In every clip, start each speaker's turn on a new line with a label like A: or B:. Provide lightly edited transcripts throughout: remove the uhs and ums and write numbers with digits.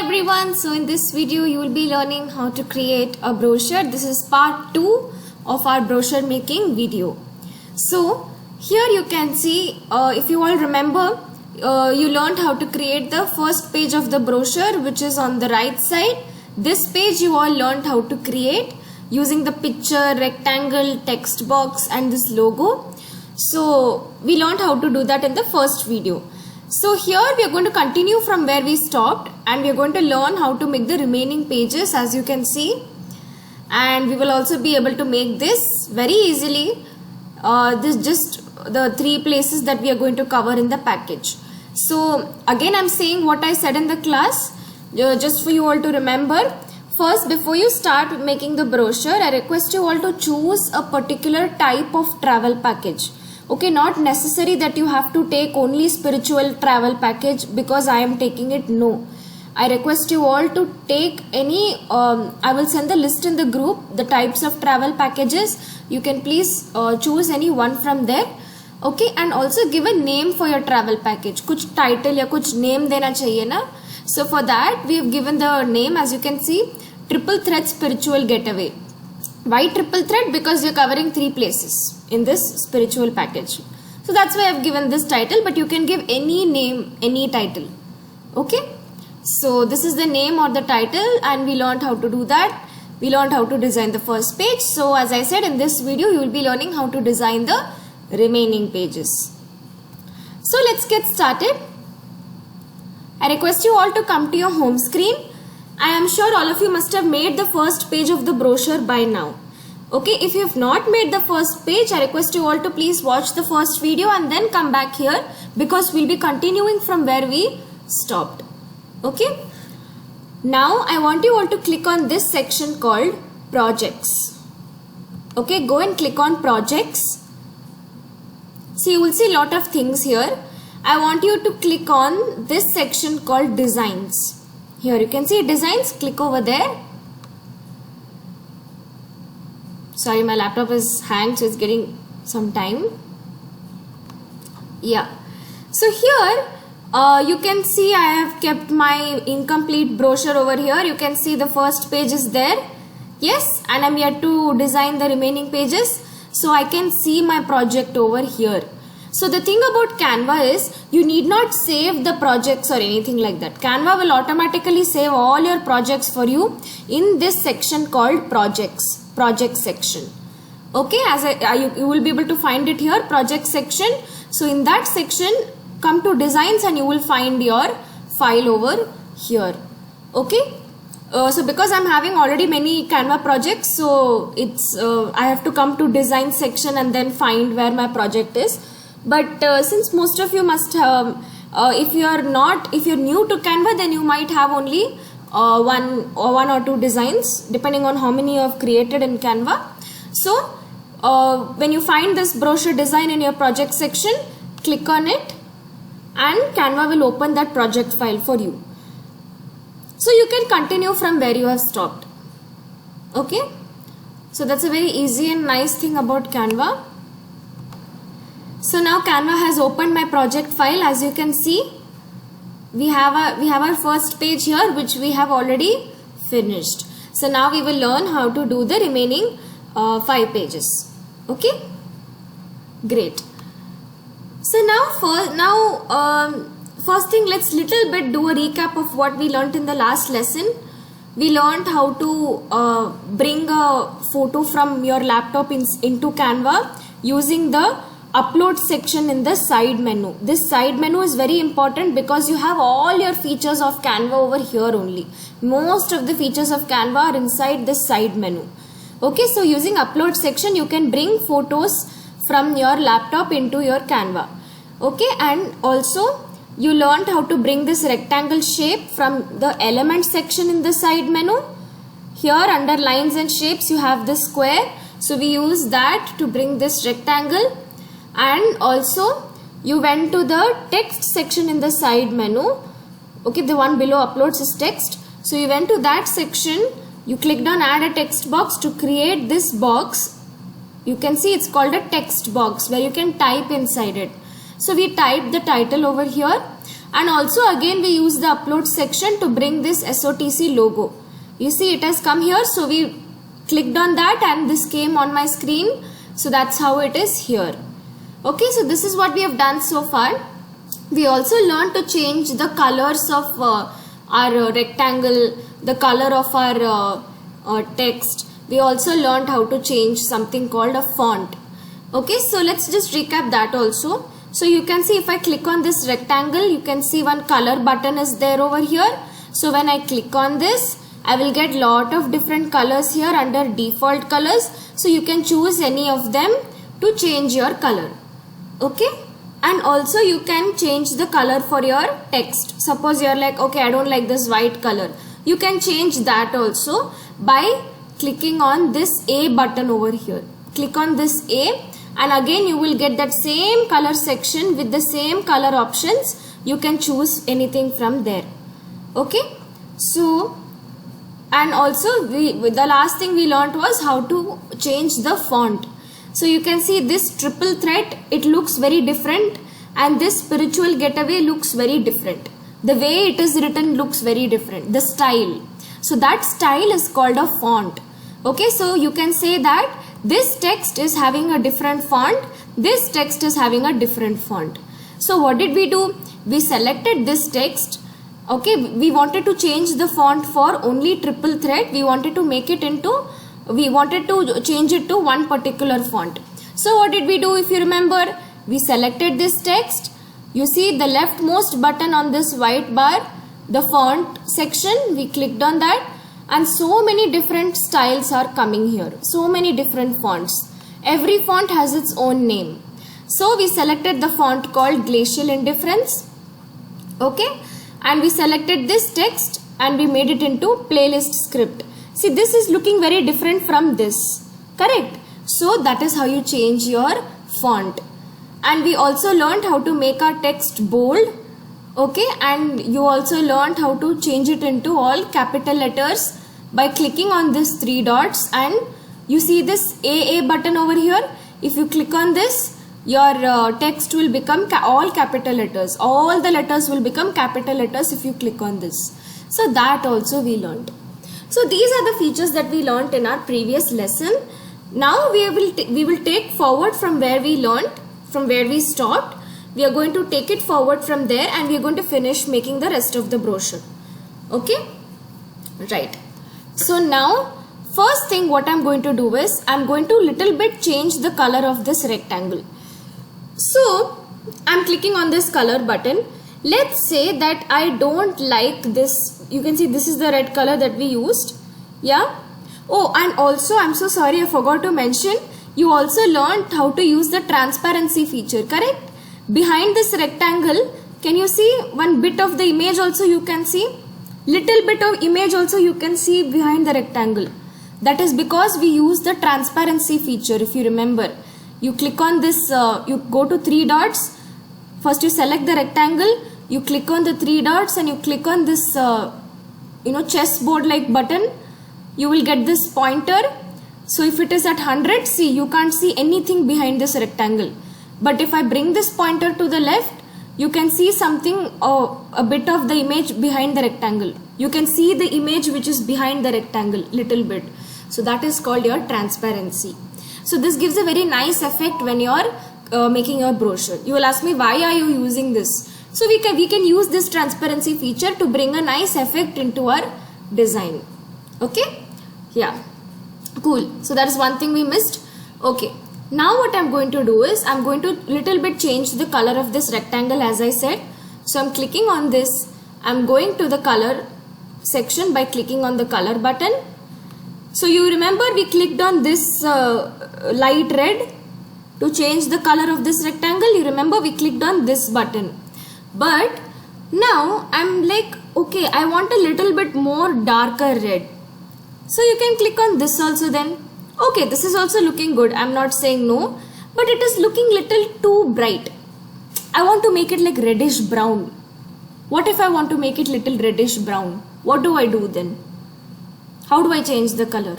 A: everyone, so in this video you will be learning how to create a brochure. This is part 2 of our brochure making video. So here you can see, if you all remember, you learned how to create the first page of the brochure, which is on the right side. This page you all learned how to create using the picture, rectangle, text box and this logo. So we learned how to do that in the first video. So here we are going to continue from where we stopped, and we are going to learn how to make the remaining pages, as you can see, and we will also be able to make this very easily. This just the 3 places that we are going to cover in the package. So again I'm saying what I said in the class, just for you all to remember. First, before you start making the brochure, I request you all to choose a particular type of travel package. Okay, not necessary that you have to take only spiritual travel package because I am taking it. No, I request you all to take any, I will send the list in the group, the types of travel packages. You can please choose any one from there. Okay, and also give a name for your travel package. Kuch title ya kuch name dena chahiye na. So for that we have given the name, as you can see, Triple Thread Spiritual Getaway. Why triple thread? Because you're covering 3 places in this spiritual package. So that's why I've given this title, but you can give any name, any title. Okay. So this is the name or the title, and we learned how to do that. We learned how to design the first page. So as I said, in this video, you will be learning how to design the remaining pages. So let's get started. I request you all to come to your home screen. I am sure all of you must have made the first page of the brochure by now. Okay, if you have not made the first page, I request you all to please watch the first video and then come back here, because we'll be continuing from where we stopped. Okay, now I want you all to click on this section called projects. Okay, go and click on projects. See, you will see a lot of things here. I want you to click on this section called designs. Here you can see designs, click over there. Sorry, my laptop is hanged, so it's getting some time. Yeah. So here you can see I have kept my incomplete brochure over here. You can see the first page is there. Yes, and I'm yet to design the remaining pages. So I can see my project over here. So the thing about Canva is you need not save the projects or anything like that. Canva will automatically save all your projects for you in this section called projects, project section. Okay, as you will be able to find it here, project section. So in that section, come to designs and you will find your file over here. Okay. So because I'm having already many Canva projects, so it's I have to come to design section and then find where my project is. But since most of you must have, if you're new to Canva, then you might have only one or two designs, depending on how many you have created in Canva. So when you find this brochure design in your project section, click on it and Canva will open that project file for you. So you can continue from where you have stopped. Okay, so that's a very easy and nice thing about Canva. So now Canva has opened my project file. As you can see, we have our first page here, which we have already finished. So now we will learn how to do the remaining 5 pages. Okay, great. So now first thing, let's little bit do a recap of what we learned in the last lesson. We learned how to bring a photo from your laptop into Canva using the upload section in the side menu. This side menu is very important because you have all your features of Canva over here only. Most of the features of Canva are inside the side menu. Okay, so using upload section, you can bring photos from your laptop into your Canva. Okay, and also you learned how to bring this rectangle shape from the element section in the side menu. Here under lines and shapes, you have the square. So we use that to bring this rectangle. And also you went to the text section in the side menu. Okay, the one below uploads is text. So you went to that section, you clicked on add a text box to create this box. You can see it's called a text box where you can type inside it. So we typed the title over here. And also again we use the upload section to bring this SOTC logo. You see it has come here, so we clicked on that and this came on my screen. So that's how it is here. Okay, so this is what we have done so far. We also learned to change the colors of our rectangle, the color of our text. We also learned how to change something called a font. Okay, so let's just recap that also. So you can see if I click on this rectangle, you can see one color button is there over here. So when I click on this, I will get lot of different colors here under default colors. So you can choose any of them to change your color. Okay, and also you can change the color for your text. Suppose you're like, okay, I don't like this white color. You can change that also by clicking on this A button over here. Click on this A and again you will get that same color section with the same color options. You can choose anything from there. Okay, so and also the last thing we learned was how to change the font. So you can see this triple threat, it looks very different, and this spiritual getaway looks very different. The way it is written looks very different, the style. So that style is called a font. Okay, so you can say that this text is having a different font, this text is having a different font. So what did we do? We selected this text. Okay, we wanted to change the font for only triple threat. We wanted to change it to one particular font. So what did we do? If you remember, we selected this text. You see the leftmost button on this white bar, the font section, we clicked on that, and so many different styles are coming here. So many different fonts. Every font has its own name. So we selected the font called Glacial Indifference. Okay, and we selected this text and we made it into playlist script. See, this is looking very different from this, correct? So that is how you change your font. And we also learned how to make our text bold. Okay, and you also learned how to change it into all capital letters by clicking on this three dots, and you see this AA button over here. If you click on this, your text will become all capital letters. All the letters will become capital letters if you click on this. So that also we learned. So these are the features that we learned in our previous lesson. Now we will take forward from where we learned, from where we stopped. We are going to take it forward from there and we are going to finish making the rest of the brochure. Okay? Right. So now, first thing what I'm going to do is, I'm going to little bit change the color of this rectangle. So, I'm clicking on this color button. Let's say that I don't like this. You can see this is the red color that we used. Yeah. Oh, and also I'm so sorry, I forgot to mention, you also learned how to use the transparency feature, correct? Behind this rectangle, can you see one bit of the image also you can see? Little bit of image also you can see behind the rectangle. That is because we use the transparency feature, if you remember. You click on this, you go to three dots. First you select the rectangle, you click on the three dots and you click on this, chessboard like button. You will get this pointer. So if it is at 100, see, you can't see anything behind this rectangle. But if I bring this pointer to the left, you can see something, a bit of the image behind the rectangle. You can see the image which is behind the rectangle, little bit. So that is called your transparency. So this gives a very nice effect when you are making your brochure. You will ask me, why are you using this? So we can use this transparency feature to bring a nice effect into our design. Okay? Yeah. Cool. So that is one thing we missed. Okay. Now what I'm going to do is, I'm going to little bit change the color of this rectangle as I said. So I'm clicking on this. I'm going to the color section by clicking on the color button. So you remember we clicked on this light red to change the color of this rectangle. You remember we clicked on this button. But now I'm like, okay, I want a little bit more darker red. So you can click on this also then. Okay, this is also looking good. I'm not saying no, but it is looking little too bright. I want to make it like reddish brown. What if I want to make it little reddish brown? What do I do then? How do I change the color?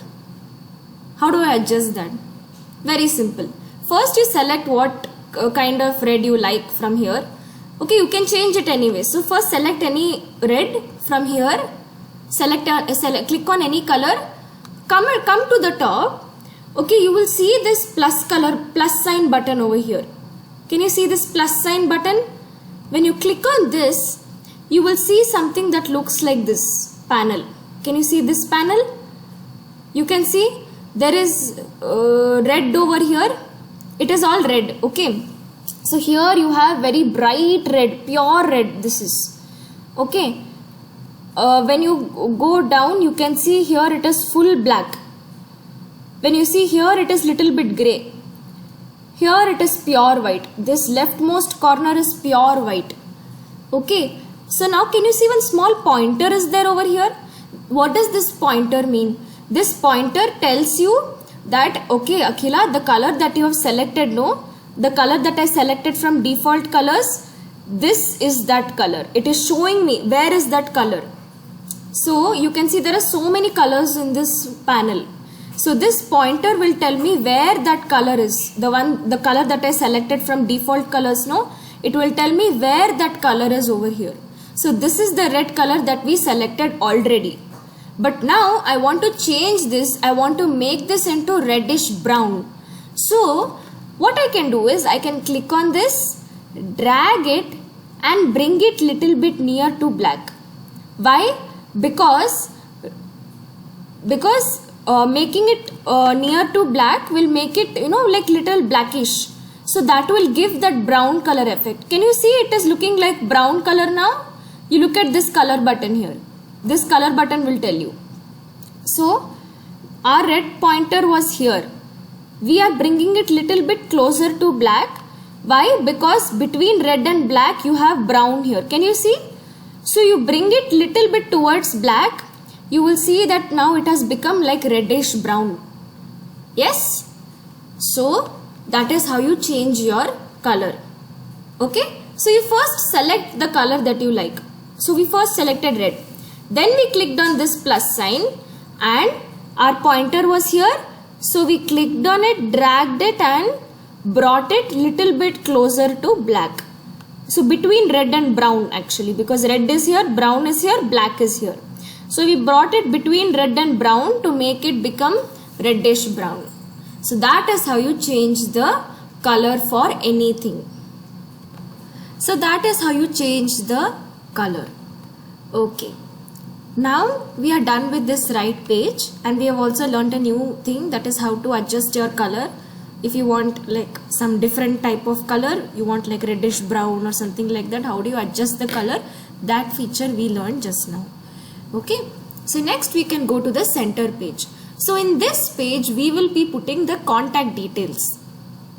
A: How do I adjust that? Very simple. First you select what kind of red you like from here. Okay, you can change it anyway. So first select any red from here, click on any color, come to the top. Okay, you will see this plus sign button over here. Can you see this plus sign button? When you click on this, you will see something that looks like this panel. Can you see this panel? You can see there is red over here. It is all red. Okay, so here you have very bright red, pure red. This is okay. When you go down, you can see here it is full black. When you see here, it is little bit gray. Here it is pure white. This leftmost corner is pure white. Okay, so now can you see one small pointer is there over here? What does this pointer mean? This pointer tells you that, okay, Akhila, the color that you have selected, no, the color that I selected from default colors, this is that color. It is showing me where is that color. So you can see there are so many colors in this panel. So this pointer will tell me where that color is. The color that I selected from default colors, no, it will tell me where that color is over here. So this is the red color that we selected already. But now I want to change this. I want to make this into reddish brown. So what I can do is I can click on this, drag it and bring it little bit near to black. Why? Because making it near to black will make it, you know, like little blackish. So that will give that brown color effect. Can you see it is looking like brown color now? You look at this color button here. This color button will tell you. So our red pointer was here. We are bringing it little bit closer to black. Why? Because between red and black you have brown here. Can you see? So you bring it little bit towards black. You will see that now it has become like reddish brown. Yes? So that is how you change your color. Okay? So you first select the color that you like. So we first selected red. Then we clicked on this plus sign and our pointer was here. So we clicked on it, dragged it and brought it little bit closer to black. So between red and brown actually, because red is here, brown is here, black is here. So we brought it between red and brown to make it become reddish brown. So that is how you change the color for anything. So that is how you change the color. Okay. Now we are done with this right page and we have also learned a new thing, that is how to adjust your color. If you want like some different type of color, you want like reddish brown or something like that, how do you adjust the color? That feature we learned just now. Okay, so next we can go to the center page. So in this page we will be putting the contact details.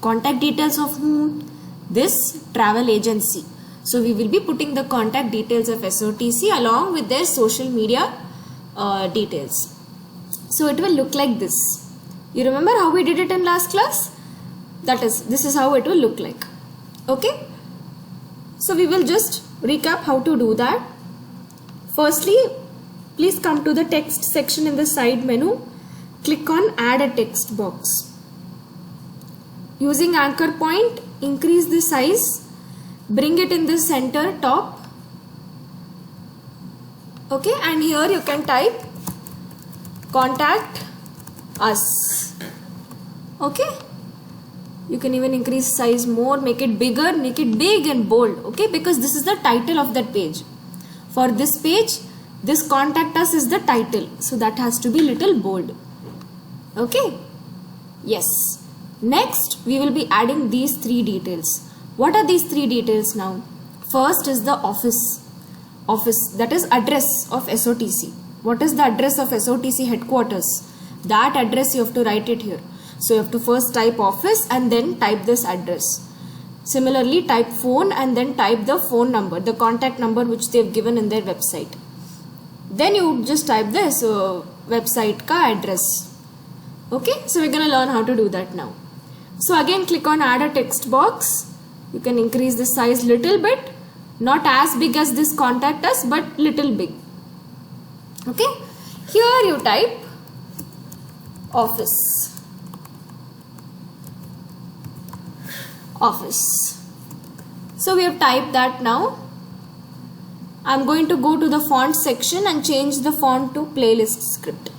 A: Contact details of whom? This travel agency. So we will be putting the contact details of SOTC along with their social media details. So it will look like this. You remember how we did it in last class? This is how it will look like. Okay. So we will just recap how to do that. Firstly, please come to the text section in the side menu. Click on add a text box. Using anchor point, increase the size. Bring it in the center top. Okay, and here you can type contact us. Okay, you can even increase size more, make it bigger, make it big and bold. Okay, because this is the title of that page. For this page, this contact us is the title, so that has to be little bold. Okay, yes. Next we will be adding these three details. What are these three details now? First is the office, that is address of SOTC. What is the address of SOTC headquarters? That address you have to write it here. So you have to first type office and then type this address. Similarly, type phone and then type the phone number, the contact number which they have given in their website. Then you just type this website ka address. Okay, so we're going to learn how to do that now. So again, click on add a text box. You can increase the size little bit, not as big as this contact us, but little big. Okay, here you type office. So we have typed that now. I'm going to go to the font section and change the font to playlist script.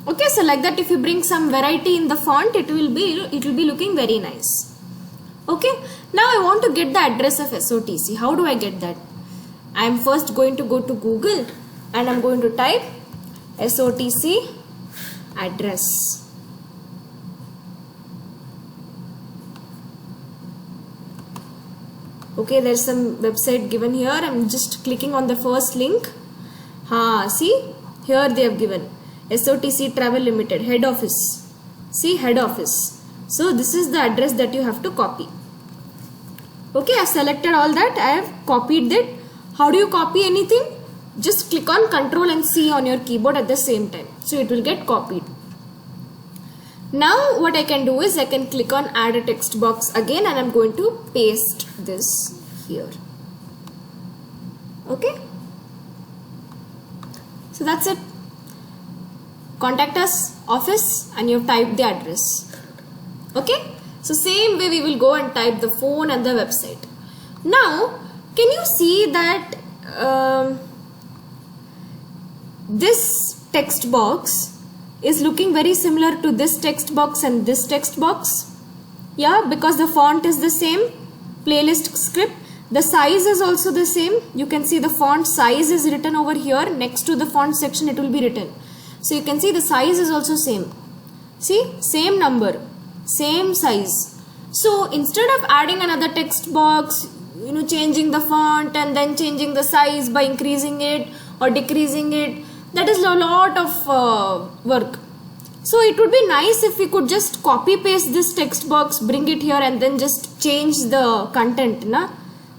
A: Okay, so like that, if you bring some variety in the font, it will be looking very nice. Okay, now I want to get the address of SOTC. How do I get that? I am first going to go to Google and I'm going to type SOTC address. Okay, there's some website given here. I'm just clicking on the first link. See, here they have given SOTC Travel Limited, head office. See, head office. So this is the address that you have to copy. Okay, I've selected all that. I have copied it. How do you copy anything? Just click on Ctrl and C on your keyboard at the same time. So it will get copied. Now what I can do is I can click on add a text box again and I'm going to paste this here. Okay. So that's it. Contact us, office, and you have typed the address. Okay. So same way we will go and type the phone and the website. Now can you see that this text box is looking very similar to this text box and this text box? Yeah, because the font is the same, playlist script. The size is also the same. You can see the font size is written over here. Next to the font section it will be written. So you can see the size is also same. See, same number, same size. So instead of adding another text box, changing the font and then changing the size by increasing it or decreasing it, that is a lot of work. So it would be nice if we could just copy paste this text box, bring it here and then just change the content.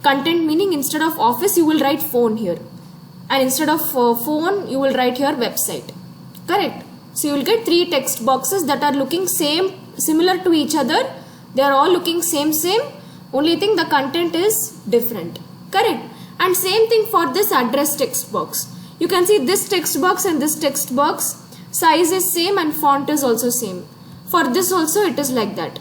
A: Content meaning instead of office you will write phone here, and instead of phone you will write here website. Correct. So you will get 3 text boxes that are looking similar to each other. They are all looking same. Only thing the content is different. Correct. And same thing for this address text box. You can see this text box and this text box, size is same and font is also same. For this also it is like that.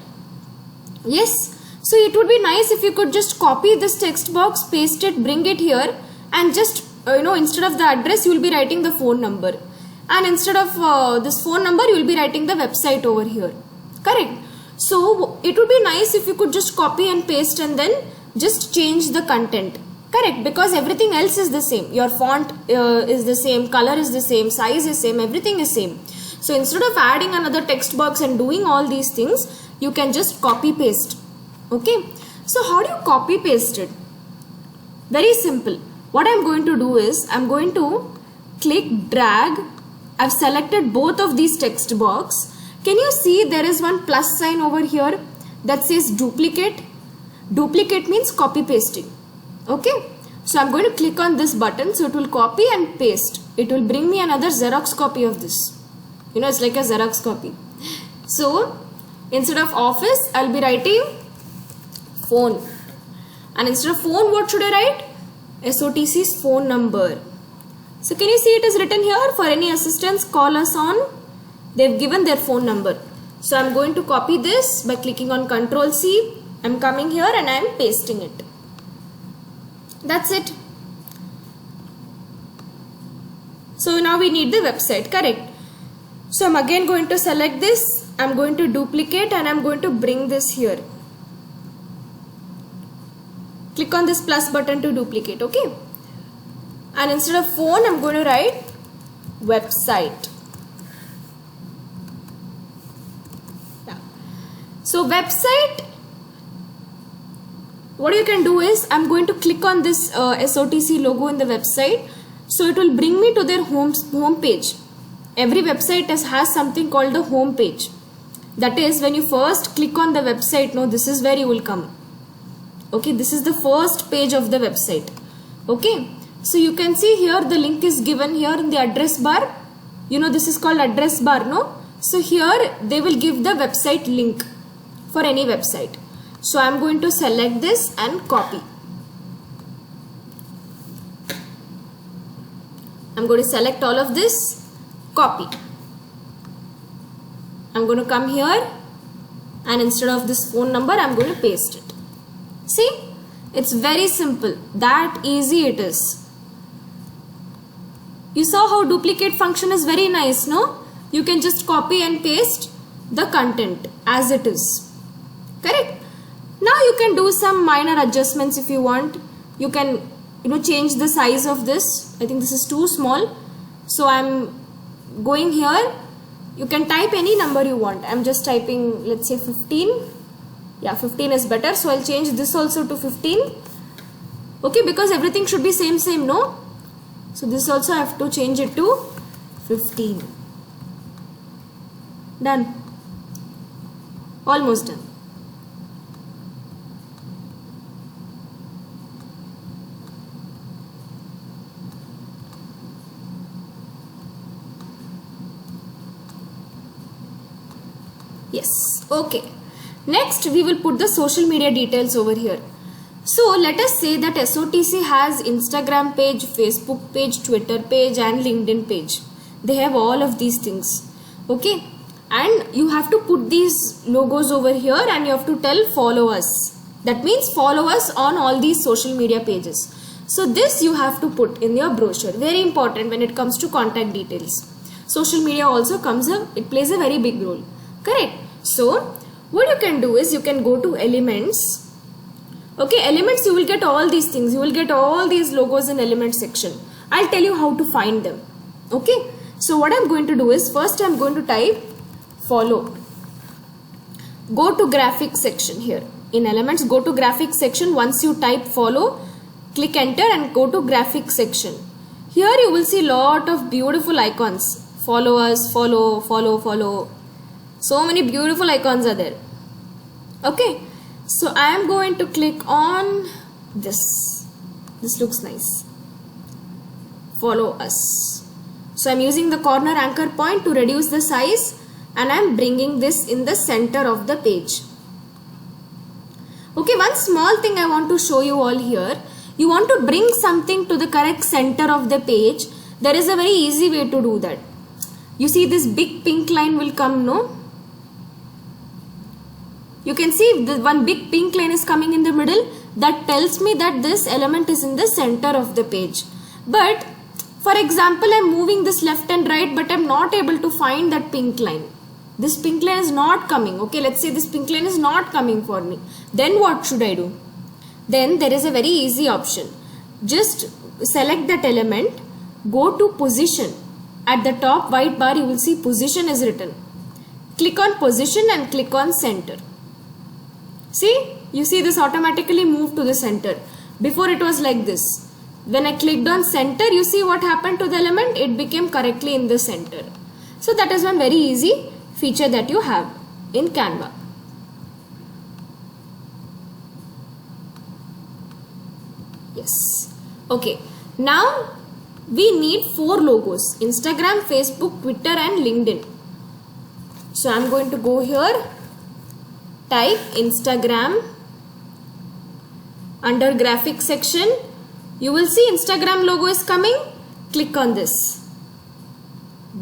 A: Yes. So it would be nice if you could just copy this text box, paste it, bring it here, and just instead of the address you will be writing the phone number, and instead of this phone number you will be writing the website over here. Correct. So it would be nice if you could just copy and paste and then just change the content. Correct, because everything else is the same. Your font is the same, color is the same, size is same, everything is same. So instead of adding another text box and doing all these things, you can just copy paste. Okay, so how do you copy paste it? Very simple. What I'm going to do is I'm going to click drag. I've selected both of these text box. Can you see there is one plus sign over here that says duplicate? Duplicate means copy pasting. Okay, so I'm going to click on this button, so it will copy and paste. It will bring me another Xerox copy of this. It's like a Xerox copy. So instead of office I'll be writing phone, and instead of phone what should I write? SOTC's phone number. So can you see it is written here? For any assistance call us on. They've given their phone number. So I'm going to copy this by clicking on Ctrl C. I'm coming here and I'm pasting it. That's it. So now we need the website. Correct. So I'm again going to select this. I'm going to duplicate and I'm going to bring this here. Click on this plus button to duplicate. Okay. And instead of phone I'm going to write website. Yeah. So website, what you can do is I'm going to click on this SOTC logo in the website. So it will bring me to their home page. Every website has something called the home page. That is, when you first click on the website, this is where you will come. Okay, this is the first page of the website. Okay, so you can see here the link is given here in the address bar. This is called address bar, no? So here they will give the website link for any website. So I'm going to select this and copy. I'm going to select all of this, copy. I'm going to come here and instead of this phone number I'm going to paste it. See, it's very simple. That easy it is. You saw how duplicate function is very nice, no? You can just copy and paste the content as it is. Correct? Now you can do some minor adjustments if you want. You can, change the size of this. I think this is too small. So I'm going here. You can type any number you want. I'm just typing, let's say 15. Yeah, 15 is better. So I'll change this also to 15. Okay, because everything should be same, no? So this also I have to change it to 15. Done. Almost done. Yes, okay. Next we will put the social media details over here. So let us say that SOTC has Instagram page, Facebook page, Twitter page and LinkedIn page. They have all of these things. Okay. And you have to put these logos over here and you have to tell follow us. That means follow us on all these social media pages. So this you have to put in your brochure. Very important when it comes to contact details. Social media also it plays a very big role. Correct. So what you can do is you can go to elements. Okay, elements, you will get all these things. You will get all these logos in elements section. I'll tell you how to find them. Okay. So what I'm going to do is first I'm going to type follow. Go to graphics section here. In elements, go to graphics section. Once you type follow, click enter and go to graphics section. Here you will see lot of beautiful icons. Follow us, follow, follow, follow. So many beautiful icons are there. Okay. So I am going to click on this. This looks nice. Follow us. So I am using the corner anchor point to reduce the size and I am bringing this in the center of the page. Okay, one small thing I want to show you all here. You want to bring something to the correct center of the page. There is a very easy way to do that. You see this big pink line will come, no? You can see the one big pink line is coming in the middle. That tells me that this element is in the center of the page. But for example, I'm moving this left and right, but I'm not able to find that pink line. This pink line is not coming. Okay, let's say this pink line is not coming for me. Then what should I do? Then there is a very easy option. Just select that element, go to position. At the top white bar, you will see position is written. Click on position and click on center. See, you see this automatically moved to the center. Before it was like this. When I clicked on center, you see what happened to the element? It became correctly in the center. So that is one very easy feature that you have in Canva. Yes. Okay. Now we need 4 logos. Instagram, Facebook, Twitter and LinkedIn. So I'm going to go here. Type Instagram. Under graphics section, you will see Instagram logo is coming. Click on this.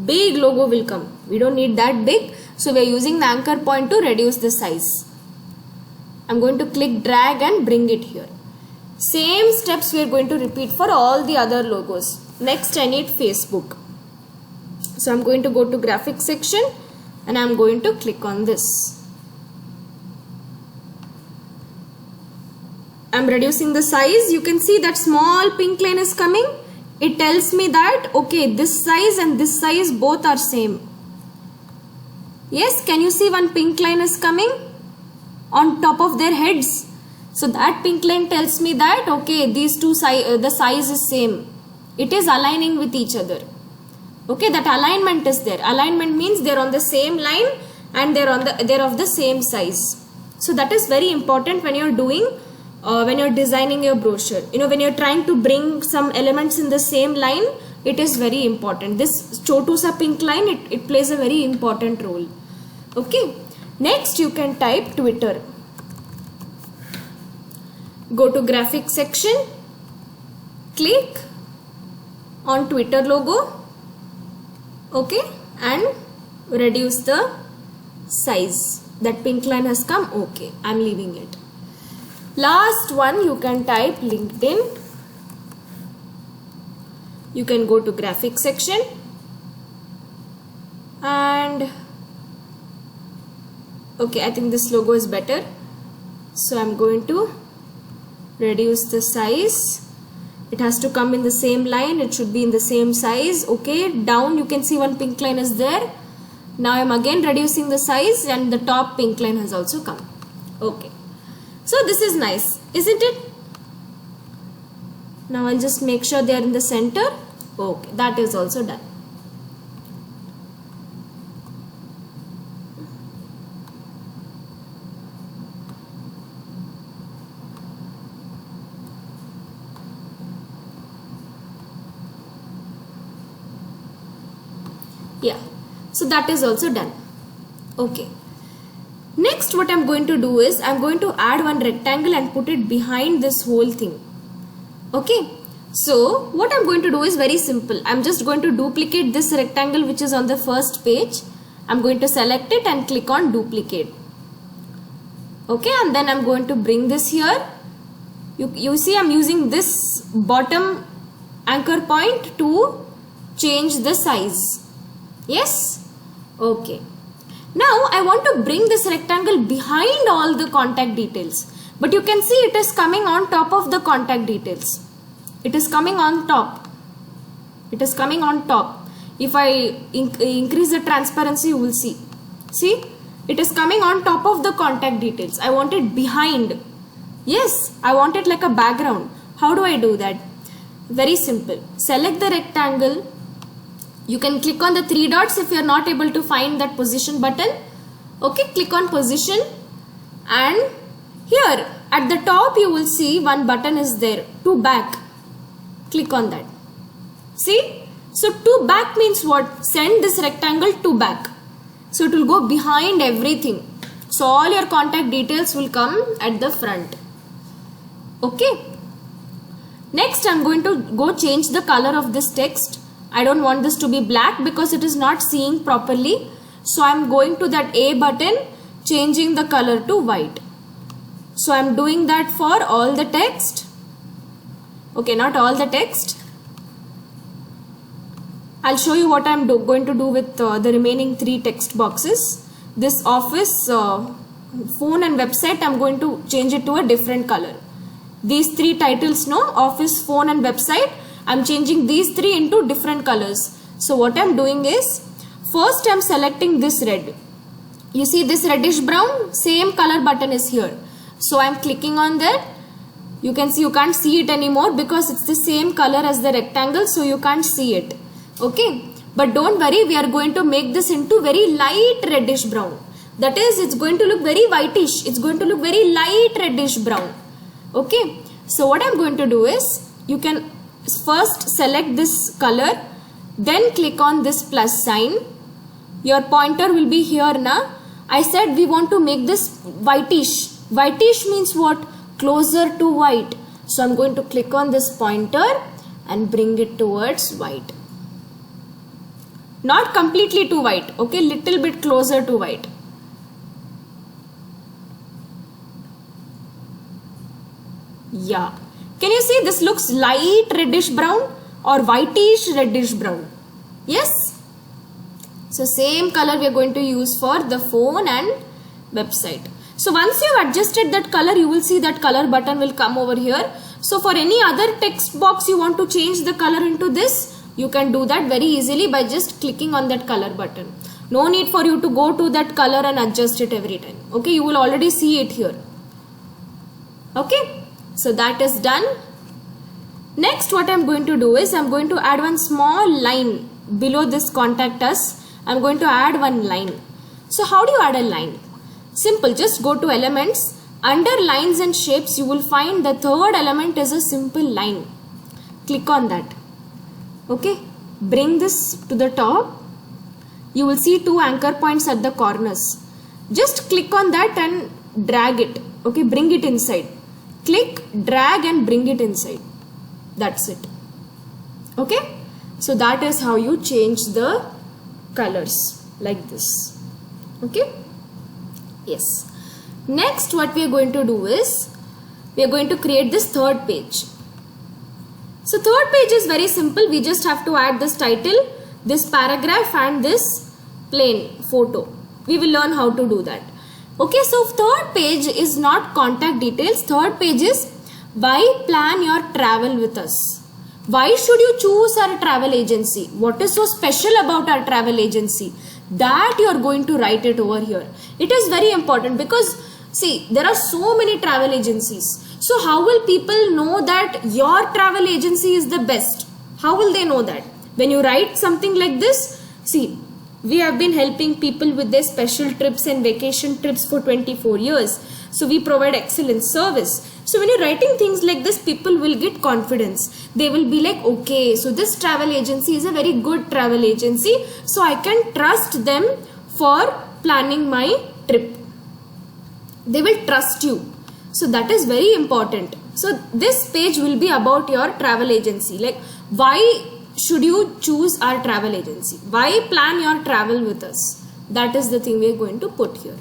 A: Big logo will come. We don't need that big. So we are using the anchor point to reduce the size. I'm going to click drag and bring it here. Same steps we are going to repeat for all the other logos. Next I need Facebook. So I'm going to go to graphics section and I'm going to click on this. I'm reducing the size. You can see that small pink line is coming. It tells me that okay, this size and this size both are same. Yes, can you see one pink line is coming on top of their heads? So that pink line tells me that okay, these two the size is same. It is aligning with each other. Okay, that alignment is there. Alignment means they're on the same line and they're of the same size. So that is very important when you're doing when you're designing your brochure. When you're trying to bring some elements in the same line, it is very important. This chotu sa pink line, it plays a very important role. Okay. Next you can type Twitter. Go to graphics section. Click on Twitter logo. Okay. And reduce the size. That pink line has come. Okay. I'm leaving it. Last one, you can type LinkedIn. You can go to graphics section and okay, I think this logo is better, so I'm going to reduce the size. It has to come in the same line, it should be in the same size. Okay, down you can see one pink line is there. Now I'm again reducing the size and the top pink line has also come. Okay, so this is nice, isn't it? Now I'll just make sure they are in the center. Okay, that is also done. Yeah, so that is also done. Okay, next what I'm going to do is I'm going to add one rectangle and put it behind this whole thing. Okay, so what I'm going to do is very simple. I'm just going to duplicate this rectangle which is on the first page. I'm going to select it and click on duplicate. Okay, and then I'm going to bring this here. You see I'm using this bottom anchor point to change the size. Yes? Okay. Now I want to bring this rectangle behind all the contact details. But you can see it is coming on top of the contact details. It is coming on top. It is coming on top. If I increase the transparency, you will see. See? It is coming on top of the contact details. I want it behind. Yes, I want it like a background. How do I do that? Very simple. Select the rectangle. You can click on the three dots if you are not able to find that position button. Okay, click on position and here at the top you will see one button is there, to back. Click on that. See? So to back means what? Send this rectangle to back. So it will go behind everything. So all your contact details will come at the front. Okay. Next I'm going to go change the color of this text. I don't want this to be black because it is not seeing properly. So I'm going to that A button, changing the color to white. So I'm doing that for all the text. Okay, not all the text. I'll show you what I'm going to do with the remaining three text boxes. This office, phone and website, I'm going to change it to a different color. These three titles, no, office, phone and website, I'm changing these three into different colors. So what I'm doing is, first I'm selecting this red. You see this reddish brown, same color button is here. So I'm clicking on that. You can see you can't see it anymore because it's the same color as the rectangle, so you can't see it. Okay, but don't worry, we are going to make this into very light reddish brown. That is, it's going to look very whitish. It's going to look very light reddish brown. Okay, so what I'm going to do is, you can first select this color, then click on this plus sign. Your pointer will be here now. I said we want to make this whitish. Whitish means what? Closer to white. So I'm going to click on this pointer and bring it towards white. Not completely to white. Okay, little bit closer to white. Yeah. Can you see this looks light reddish brown or whitish reddish brown? Yes. So same color we are going to use for the phone and website. So once you have adjusted that color, you will see that color button will come over here. So for any other text box you want to change the color into this, you can do that very easily by just clicking on that color button. No need for you to go to that color and adjust it every time. Okay, you will already see it here. Okay. So that is done. Next what I am going to do is I am going to add one small line below this contact us. I am going to add one line. So how do you add a line? Simple, just go to elements. Under lines and shapes you will find the third element is a simple line. Click on that. Okay, bring this to the top. You will see two anchor points at the corners. Just click on that and drag it. Okay, bring it inside. Click, drag and bring it inside. That's it. Okay. So that is how you change the colors like this. Okay. Yes. Next what we are going to do is we are going to create this third page. So third page is very simple. We just have to add this title, this paragraph and this plain photo. We will learn how to do that. Okay, so third page is not contact details. Third page is why plan your travel with us. Why should you choose our travel agency? What is so special about our travel agency? That you are going to write it over here. It is very important because see, there are so many travel agencies. So how will people know that your travel agency is the best? How will they know that? When you write something like this, see, we have been helping people with their special trips and vacation trips for 24 years. So we provide excellent service. So when you're writing things like this, people will get confidence. They will be like, okay, so this travel agency is a very good travel agency. So I can trust them for planning my trip. They will trust you. So that is very important. So this page will be about your travel agency. Like, why should you choose our travel agency? Why plan your travel with us? That is the thing we are going to put here.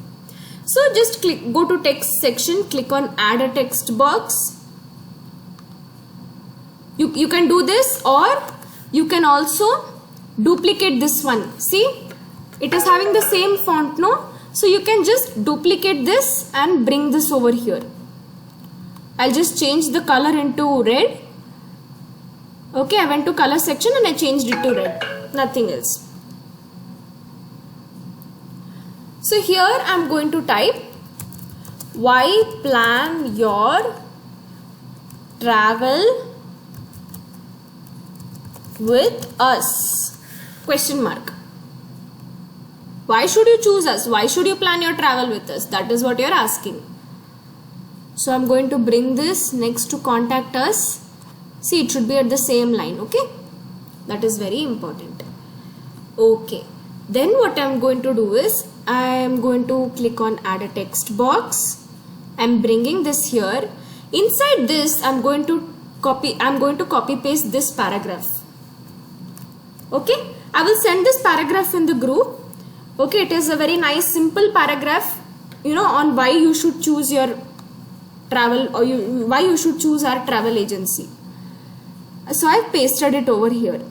A: So just go to text section, click on add a text box. You can do this, or you can also duplicate this one. See, it is having the same font, no? So you can just duplicate this and bring this over here. I'll just change the color into red. Okay, I went to color section and I changed it to red. Nothing else. So here I'm going to type, why plan your travel with us? Question mark. Why should you choose us? Why should you plan your travel with us? That is what you're asking. So I'm going to bring this next to contact us. See, it should be at the same line, okay? That is very important. Okay. Then what I'm going to do is, I am going to click on add a text box. I'm bringing this here. Inside this, I'm going to copy paste this paragraph. Okay? I will send this paragraph in the group. Okay, it is a very nice simple paragraph, on why you should choose your travel, or why you should choose our travel agency. So I've pasted it over here.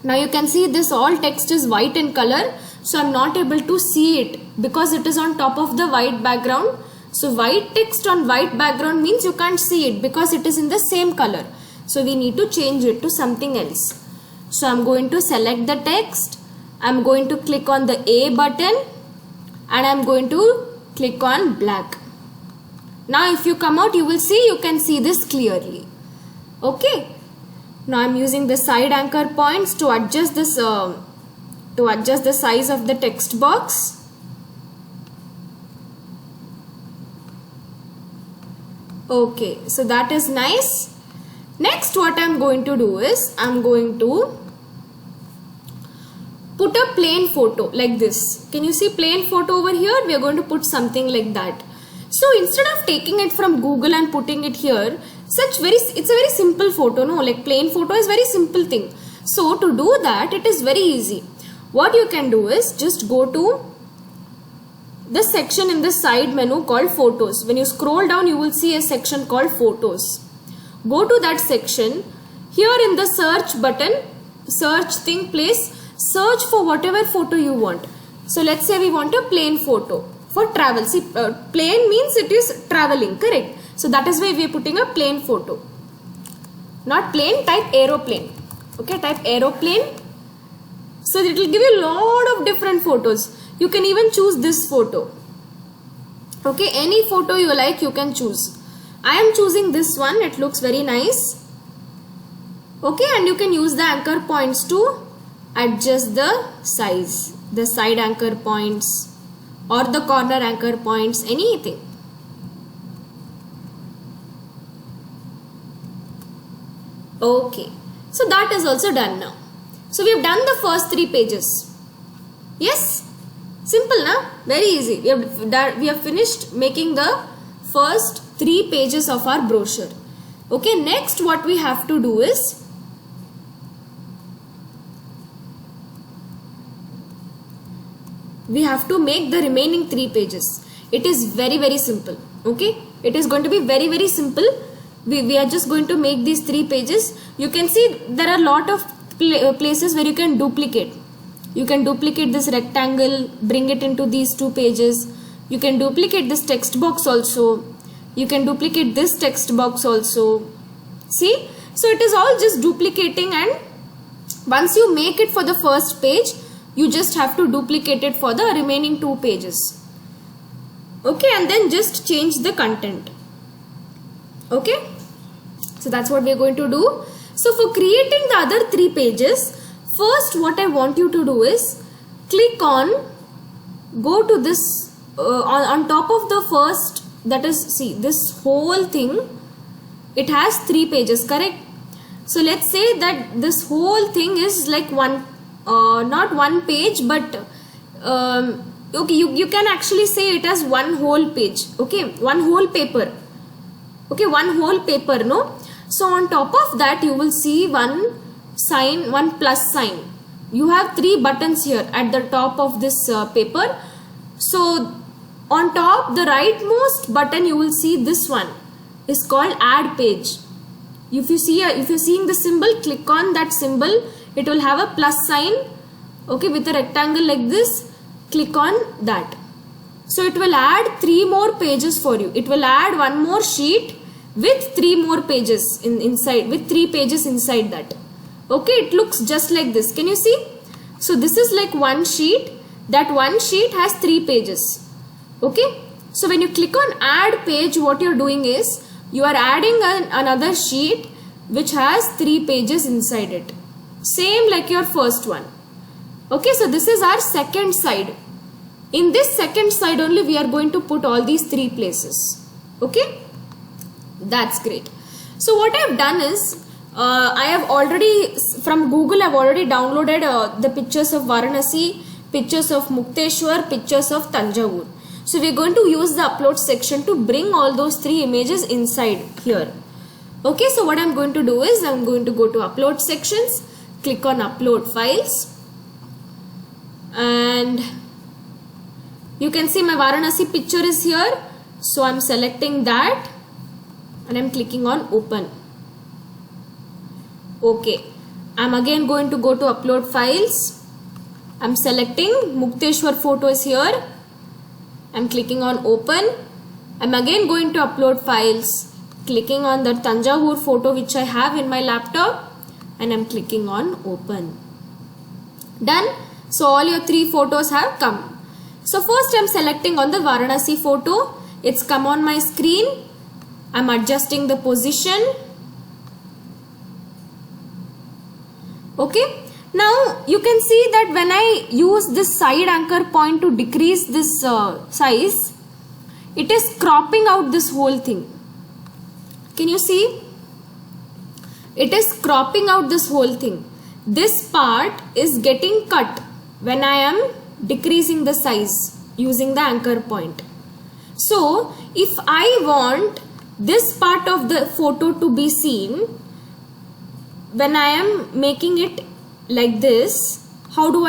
A: Now you can see this all text is white in color. So I'm not able to see it because it is on top of the white background. So white text on white background means you can't see it because it is in the same color. So we need to change it to something else. So I'm going to select the text. I'm going to click on the A button and I'm going to click on black. Now if you come out, you can see this clearly. Okay. Now I'm using the side anchor points to adjust this, the size of the text box. Okay, so that is nice. Next, what I'm going to do is, I'm going to put a plain photo like this. Can you see plain photo over here? We are going to put something like that. So instead of taking it from Google and putting it here, it's a very simple photo, no? Like plain photo is very simple thing. So to do that, it is very easy. What you can do is just go to the section in the side menu called photos. When you scroll down, you will see a section called photos. Go to that section. Here in the search button, search thing place, search for whatever photo you want. So let's say we want a plain photo for travel. See, plain means it is traveling, correct? So that is why we are putting a plain photo. Not plain, type aeroplane. Okay, type aeroplane. So it will give you a lot of different photos. You can even choose this photo. Okay, any photo you like, you can choose. I am choosing this one. It looks very nice. Okay, and you can use the anchor points to adjust the size. The side anchor points or the corner anchor points, anything. Okay, so that is also done now. So we have done the first 3 pages. Yes, simple na? Very easy. We have finished making the first 3 pages of our brochure. Okay, next what we have to do is we have to make the remaining 3 pages. It is very simple. Okay, It is going to be very, very simple. We are just going to make these 3 pages. You can see there are a lot of places where you can duplicate. You can duplicate this rectangle, bring it into these 2 pages. You can duplicate this text box also. You can duplicate this text box also. See? So it is all just duplicating, and once you make it for the first page, you just have to duplicate it for the remaining 2 pages. Okay, and then just change the content. Okay, so that's what we are going to do. So for creating the other 3 pages, first what I want you to do is click on, go to this on top of the first, that is, see, this whole thing, it has 3 pages, correct? So let's say that this whole thing is like one, not one page, but okay, you can actually say it as one whole page. Okay, one whole paper. Okay, one whole paper, no? So on top of that you will see one sign, one plus sign. You have 3 buttons here at the top of this paper. So on top, the rightmost button, you will see this one is called add page. If you're seeing the symbol, click on that symbol. It will have a plus sign, okay, with a rectangle like this. Click on that. So it will add 3 more pages for you. It will add one more sheet with 3 more pages inside, with 3 pages inside that. Okay, it looks just like this. Can you see? So this is like one sheet. That one sheet has 3 pages. Okay, so when you click on add page, what you're doing is you are adding another sheet which has 3 pages inside it, same like your first one. Okay, so this is our second side. In this second side only we are going to put all these 3 places. Okay, that's great. So what I have done is I have already, from Google, I have already downloaded the pictures of Varanasi, pictures of Mukteshwar, pictures of Tanjavur. So we are going to use the upload section to bring all those 3 images inside here. Okay, so what I am going to do is I am going to go to upload sections, click on upload files, and you can see my Varanasi picture is here. So I am selecting that and I am clicking on open. Okay, I am again going to go to upload files. I am selecting Mukteshwar photos here. I am clicking on open. I am again going to upload files, clicking on the Tanjavur photo which I have in my laptop, and I am clicking on open. Done. So all your 3 photos have come. So first I am selecting on the Varanasi photo. It's come on my screen. I am adjusting the position. Okay. Now you can see that when I use this side anchor point to decrease this size, it is cropping out this whole thing. Can you see? It is cropping out this whole thing. This part is getting cut when I am decreasing the size using the anchor point. So if I want this part of the photo to be seen, when I am making it like this, how do?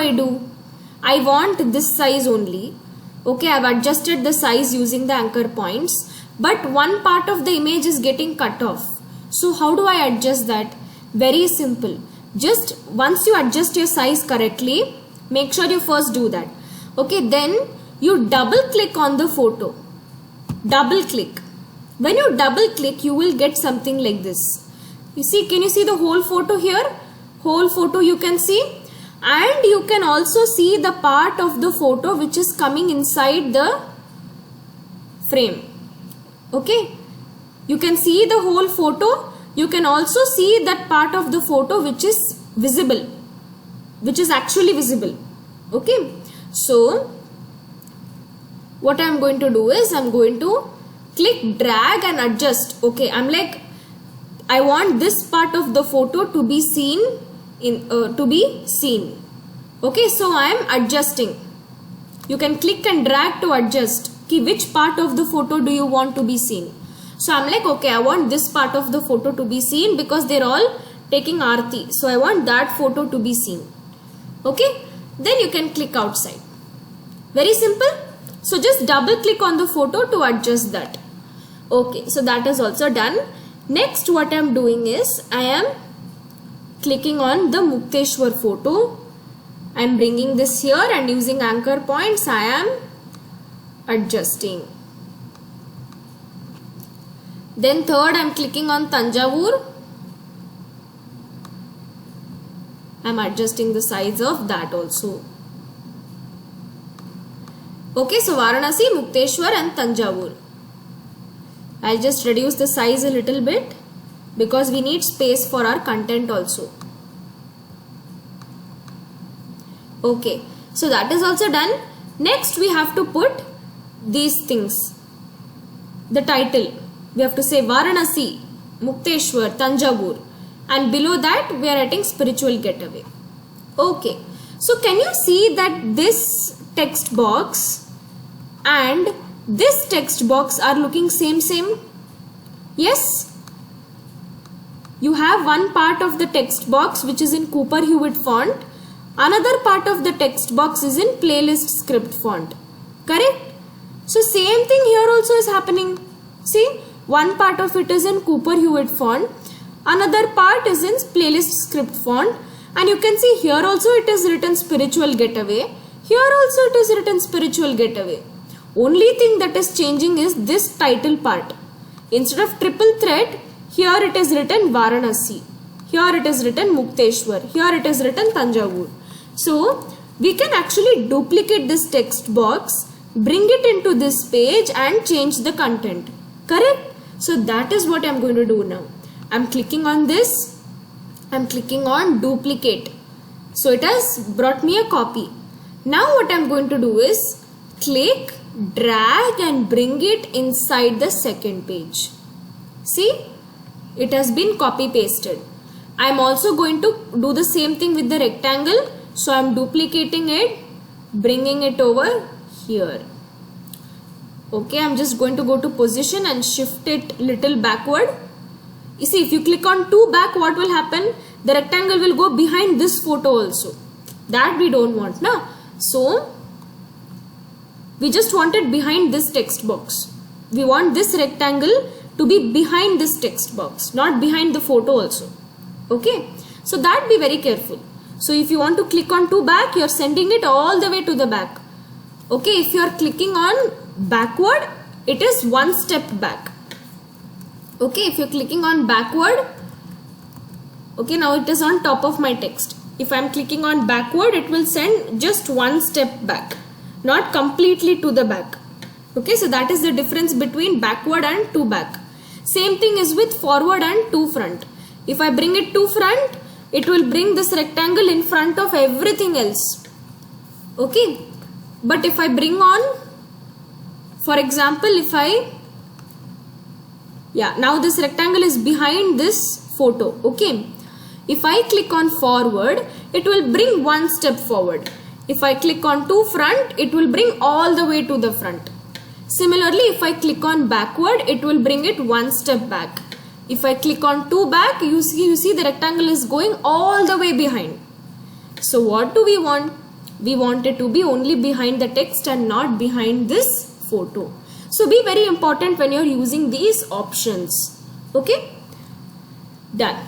A: I want this size only. Okay, I have adjusted the size using the anchor points, but one part of the image is getting cut off. So how do I adjust that? Very simple. Just once you adjust your size correctly, make sure you first do that. Okay, then you double click on the photo. Double click. When you double click, you will get something like this. You see, can you see the whole photo here? Whole photo you can see, and you can also see the part of the photo which is coming inside the frame. Okay, you can see the whole photo. You can also see that part of the photo which is visible, which is actually visible. Okay, so what I am going to do is I am going to click, drag and adjust. Okay, I am like, I want this part of the photo to be seen Okay, so I am adjusting. You can click and drag to adjust. Which part of the photo do you want to be seen? So I'm like, okay, I want this part of the photo to be seen because they're all taking Aarti. So I want that photo to be seen. Okay, then you can click outside. Very simple. So just double click on the photo to adjust that. Okay, so that is also done. Next what I am doing is I am clicking on the Mukteshwar photo. I am bringing this here and using anchor points I am adjusting. Then third I am clicking on Thanjavur. I am adjusting the size of that also. Okay, so Varanasi, Mukteshwar and Thanjavur. I'll just reduce the size a little bit because we need space for our content also. Okay, so that is also done. Next we have to put these things. The title. We have to say Varanasi, Mukteshwar, Thanjavur, and below that we are writing spiritual getaway. Okay, so can you see that this text box and this text box are looking same? Yes, you have one part of the text box which is in Cooper Hewitt font, another part of the text box is in playlist script font, correct? So same thing here also is happening. See, one part of it is in Cooper Hewitt font, another part is in playlist script font, and you can see here also it is written spiritual getaway, here also it is written spiritual getaway. Only thing that is changing is this title part. Instead of triple threat, here it is written Varanasi, here it is written Mukteshwar, here it is written Thanjavur. So we can actually duplicate this text box, bring it into this page and change the content, correct? So that is what I am going to do now. I am clicking on this, I am clicking on duplicate. So it has brought me a copy. Now what I am going to do is click, drag and bring it inside the second page. See, it has been copy pasted. I am also going to do the same thing with the rectangle. So I am duplicating it, bringing it over here. Okay, I am just going to go to position and shift it little backward. You see, if you click on 2 back, what will happen? The rectangle will go behind this photo also. That we don't want, na? So we just want it behind this text box. We want this rectangle to be behind this text box, not behind the photo also. Okay, so that be very careful. So if you want to click on 2 back, you are sending it all the way to the back. Okay, if you are clicking on backward, it is 1 step back. Okay, if you are clicking on backward, okay, now it is on top of my text. If I am clicking on backward, it will send just 1 step back, not completely to the back. Okay, so that is the difference between backward and 2 back. Same thing is with forward and 2 front. If I bring it to front, it will bring this rectangle in front of everything else. Okay, but if I bring on, for example, if I, now this rectangle is behind this photo. Okay, if I click on forward, it will bring 1 step forward. If I click on to front, it will bring all the way to the front. Similarly, if I click on backward, it will bring it 1 step back. If I click on 2 back, you see the rectangle is going all the way behind. So what do we want? We want it to be only behind the text and not behind this photo. So be very important when you are using these options. Okay, done.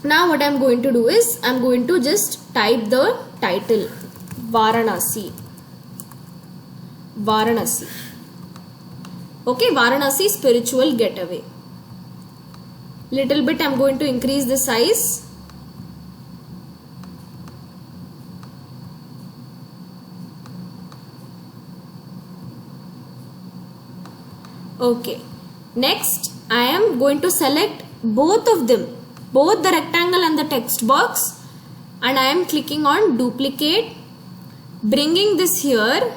A: Now what I am going to do is I am going to just type the title Varanasi. Varanasi. Okay, Varanasi spiritual getaway. Little bit I am going to increase the size. Okay, next I am going to select both of them, both the rectangle and the text box, and I am clicking on duplicate, bringing this here.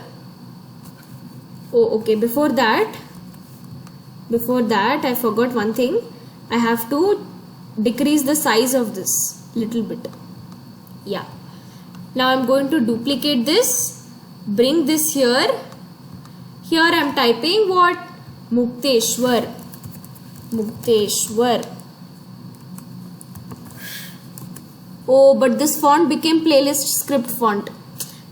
A: Oh, okay, before that I forgot one thing. I have to decrease the size of this little bit. Yeah, now I am going to duplicate this, bring this here. Here I am typing what? Mukteshwar. Mukteshwar. Oh, but this font became playlist script font.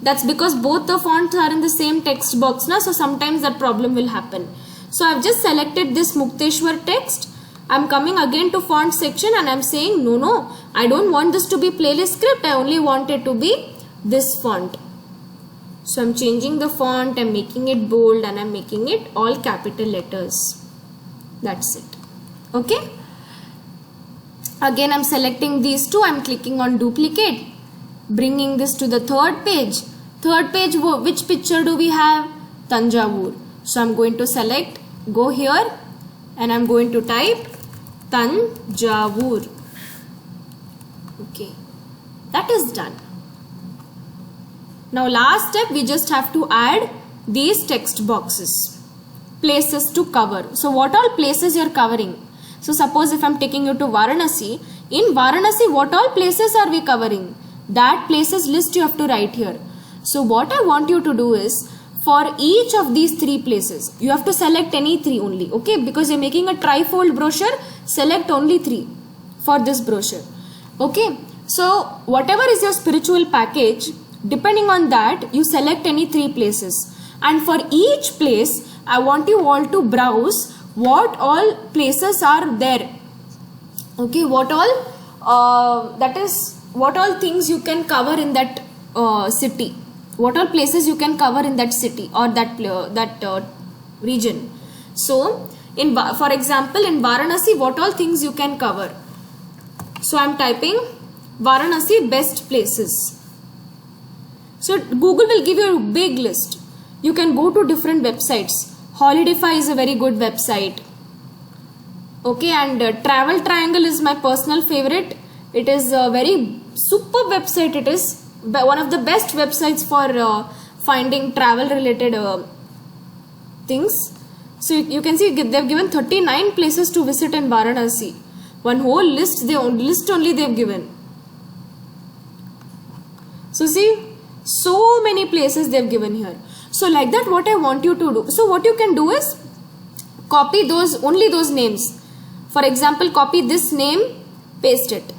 A: That's because both the fonts are in the same text box, na? So sometimes that problem will happen. So I've just selected this Mukteshwar text. I'm coming again to font section and I'm saying no, I don't want this to be playlist script. I only want it to be this font. So I'm changing the font, I'm making it bold and I'm making it all capital letters. That's it. Okay. Again I'm selecting these two. I'm clicking on duplicate. Bringing this to the third page. Third page, which picture do we have? Tanjavur. So I'm going to select, go here and I'm going to type Tanjavur. Okay, that is done. Now last step, we just have to add these text boxes, places to cover. So what all places you're covering? So suppose if I'm taking you to Varanasi, in Varanasi what all places are we covering? That places list you have to write here. So what I want you to do is, for each of these three places, you have to select any three only, okay? Because you're making a trifold brochure, select only three for this brochure, okay? So whatever is your spiritual package, depending on that, you select any three places. And for each place, I want you all to browse what all places are there, okay? What all, what all things you can cover in that city. What all places you can cover in that city or that region. So for example, in Varanasi, what all things you can cover? So I'm typing Varanasi best places. So Google will give you a big list. You can go to different websites. Holidify is a very good website. Okay, and Travel Triangle is my personal favorite. It is a very super website. It is one of the best websites for finding travel related things. So you can see they've given 39 places to visit in Varanasi. One whole list, only they've given. So see, so many places they've given here. So like that, what I want you to do. So what you can do is copy only those names. For example, copy this name, paste it.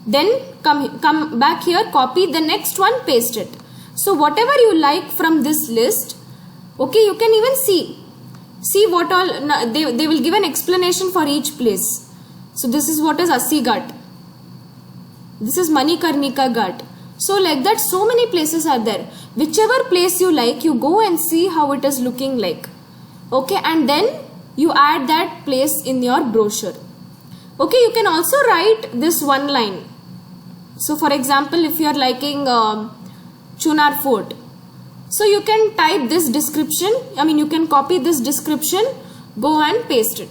A: Then come back here, copy the next one, paste it. So whatever you like from this list, okay, you can even see what all, they will give an explanation for each place. So this is what is Assi Ghat. This is Manikarnika Ghat. So like that, so many places are there. Whichever place you like, you go and see how it is looking like. Okay, and then you add that place in your brochure. Okay, you can also write this one line. So for example, if you are liking Chunar Fort, so you can type this description. I mean, you can copy this description, go and paste it.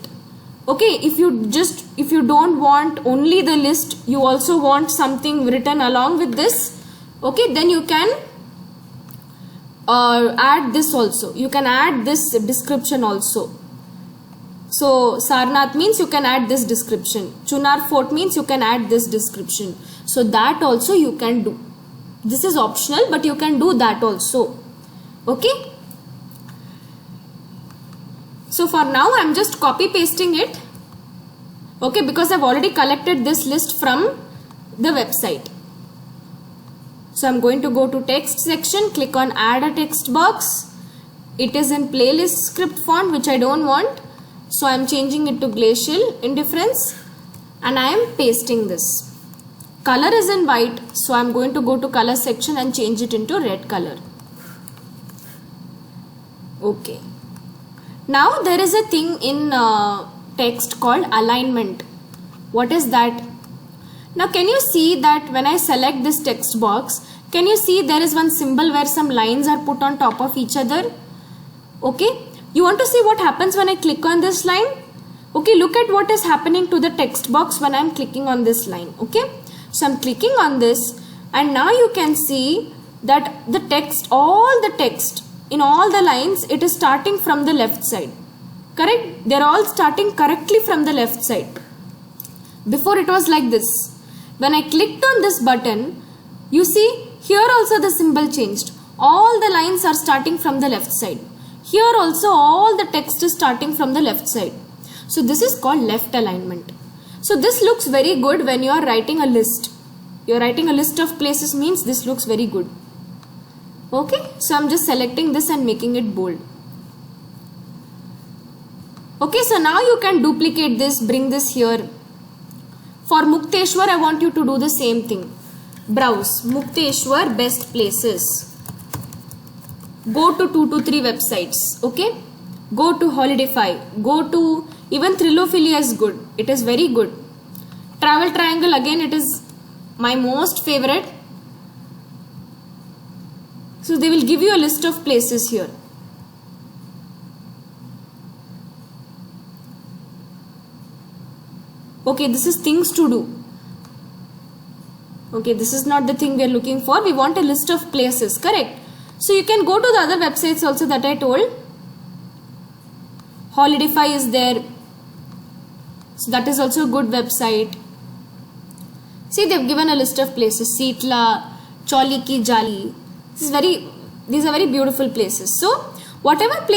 A: Okay, if you don't want only the list, you also want something written along with this. Okay, then you can add this also. You can add this description also. So Sarnath means you can add this description. Chunar Fort means you can add this description. So that also you can do. This is optional, but you can do that also. Okay. So for now, I'm just copy pasting it. Okay, because I've already collected this list from the website. So I'm going to go to text section, click on add a text box. It is in playlist script font, which I don't want. So I'm changing it to Glacial Indifference and I am pasting this. Color is in white, so I'm going to go to color section and change it into red color. Okay. Now there is a thing in text called alignment. What is that? Now can you see that when I select this text box, can you see there is one symbol where some lines are put on top of each other? Okay. You want to see what happens when I click on this line? Okay, look at what is happening to the text box when I am clicking on this line. Okay. So I'm clicking on this and now you can see that the text, all the text in all the lines, it is starting from the left side. Correct? They're all starting correctly from the left side. Before it was like this. When I clicked on this button, you see here also the symbol changed. All the lines are starting from the left side. Here also all the text is starting from the left side. So this is called left alignment. So this looks very good when you are writing a list. You are writing a list of places means this looks very good. Okay, so I'm just selecting this and making it bold. Okay, so now you can duplicate this, bring this here. For Mukteshwar, I want you to do the same thing. Browse Mukteshwar best places. Go to 2 to 3 websites. Okay, go to Holidayfy. Go to even Trilophilia is good. It is very good. Travel Triangle, again, it is my most favorite. So they will give you a list of places here. Okay, this is things to do. Okay, this is not the thing we are looking for. We want a list of places, correct? So you can go to the other websites also that I told. Holidayfy is there. So that is also a good website. See, they've given a list of places. Sitla, Chauli Ki Jali. These are very beautiful places. So whatever place